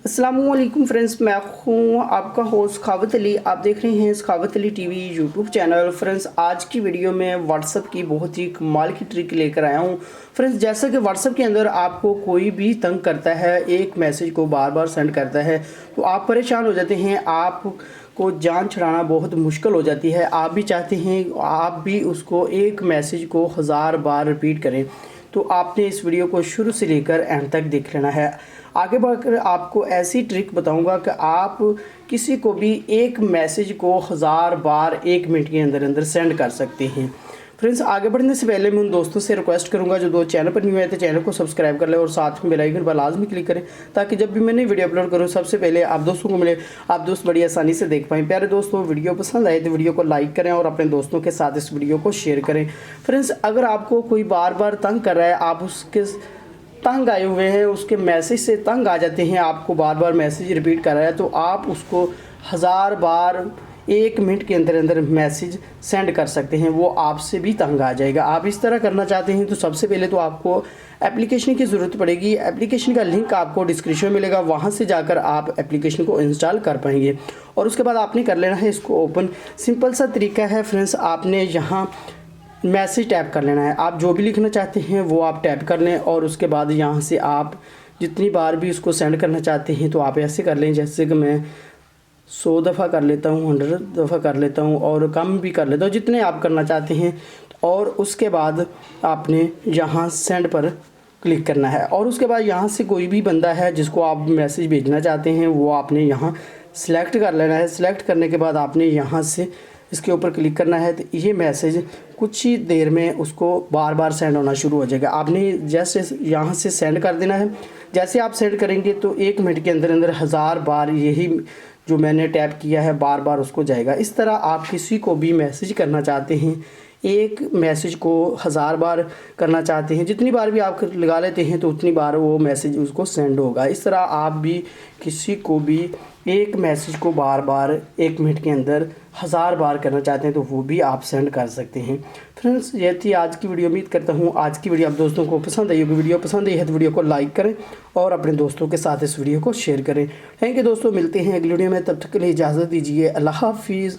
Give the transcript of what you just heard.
अस्सलामुअलैकुम फ्रेंड्स, मैं हूँ आपका होस्ट सखावत अली। आप देख रहे हैं Sakhawat Ali TV YouTube channel. Friends, आज की वीडियो में व्हाट्सएप की बहुत ही कमाल की ट्रिक लेकर आया हूँ। फ्रेंड्स, जैसा कि व्हाट्सएप के अंदर आपको कोई भी तंग करता है, एक मैसेज को बार बार सेंड करता है, तो आप परेशान हो जाते हैं, आप को जान छुड़ाना बहुत मुश्किल हो जाती है। आप भी चाहते हैं आप भी उसको एक मैसेज को 1000 बार रिपीट करें, तो आपने इस वीडियो को शुरू से लेकर एंड तक देख लेना है। आगे बढ़कर आपको ऐसी ट्रिक बताऊंगा कि आप किसी को भी एक मैसेज को 1000 बार 1 मिनट के अंदर अंदर सेंड कर सकते हैं। फ्रेंड्स, आगे बढ़ने से पहले मैं उन दोस्तों से रिक्वेस्ट करूंगा जो दो चैनल पर न्यू है तो चैनल को सब्सक्राइब कर लें और साथ में बेल आइकन पर लाजमी क्लिक करें, ताकि जब भी मैं नई वीडियो अपलोड करूं सबसे पहले आप दोस्तों को मिले, आप दोस्त बड़ी आसानी से देख पाएँ। प्यारे दोस्तों, वीडियो पसंद आए तो वीडियो को लाइक करें और अपने दोस्तों के साथ इस वीडियो को शेयर करें। फ्रेंड्स, अगर आपको कोई बार बार तंग कर रहा है, आप उसके तंग आए हुए हैं, उसके मैसेज से तंग आ जाते हैं, आपको बार बार मैसेज रिपीट कर रहा है, तो आप उसको 1000 बार 1 मिनट के अंदर अंदर मैसेज सेंड कर सकते हैं। वो आपसे भी तंग आ जाएगा। आप इस तरह करना चाहते हैं तो सबसे पहले तो आपको एप्लीकेशन की ज़रूरत पड़ेगी। एप्लीकेशन का लिंक आपको डिस्क्रिप्शन में मिलेगा, वहाँ से जाकर आप एप्लीकेशन को इंस्टॉल कर पाएंगे। और उसके बाद आपने कर लेना है इसको ओपन। सिंपल सा तरीका है फ्रेंड्स, आपने यहाँ मैसेज टैप कर लेना है। आप जो भी लिखना चाहते हैं वो आप टैप कर लें और उसके बाद यहाँ से आप जितनी बार भी उसको सेंड करना चाहते हैं तो आप ऐसे कर लें, जैसे कि मैं 100 दफ़ा कर लेता हूँ, 100 दफ़ा कर लेता हूँ और कम भी कर लेता हूँ, जितने आप करना चाहते हैं। और उसके बाद आपने यहाँ सेंड पर क्लिक करना है और उसके बाद यहाँ से कोई भी बंदा है जिसको आप मैसेज भेजना चाहते हैं वो आपने यहाँ सिलेक्ट कर लेना है। सिलेक्ट करने के बाद आपने यहाँ से इसके ऊपर क्लिक करना है, तो ये मैसेज कुछ ही देर में उसको बार बार सेंड होना शुरू हो जाएगा। आपने जैसे यहाँ से सेंड कर देना है। जैसे आप सेंड करेंगे तो 1 मिनट के अंदर अंदर 1000 बार यही जो मैंने टैप किया है बार बार उसको जाएगा। इस तरह आप किसी को भी मैसेज करना चाहते हैं, एक मैसेज को 1000 बार करना चाहते हैं, जितनी बार भी आप लगा लेते हैं तो उतनी बार वो मैसेज उसको सेंड होगा। इस तरह आप भी किसी को भी एक मैसेज को बार बार 1 मिनट के अंदर 1000 बार करना चाहते हैं तो वो भी आप सेंड कर सकते हैं। फ्रेंड्स, ये थी आज की वीडियो। उम्मीद करता हूँ आज की वीडियो आप दोस्तों को पसंद आई होगी। वीडियो पसंद आई है तो वीडियो को लाइक करें और अपने दोस्तों के साथ इस वीडियो को शेयर करें। थैंक यू दोस्तों, मिलते हैं अगली वीडियो में, तब तक के लिए इजाज़त दीजिए। अल्लाह हाफिज़।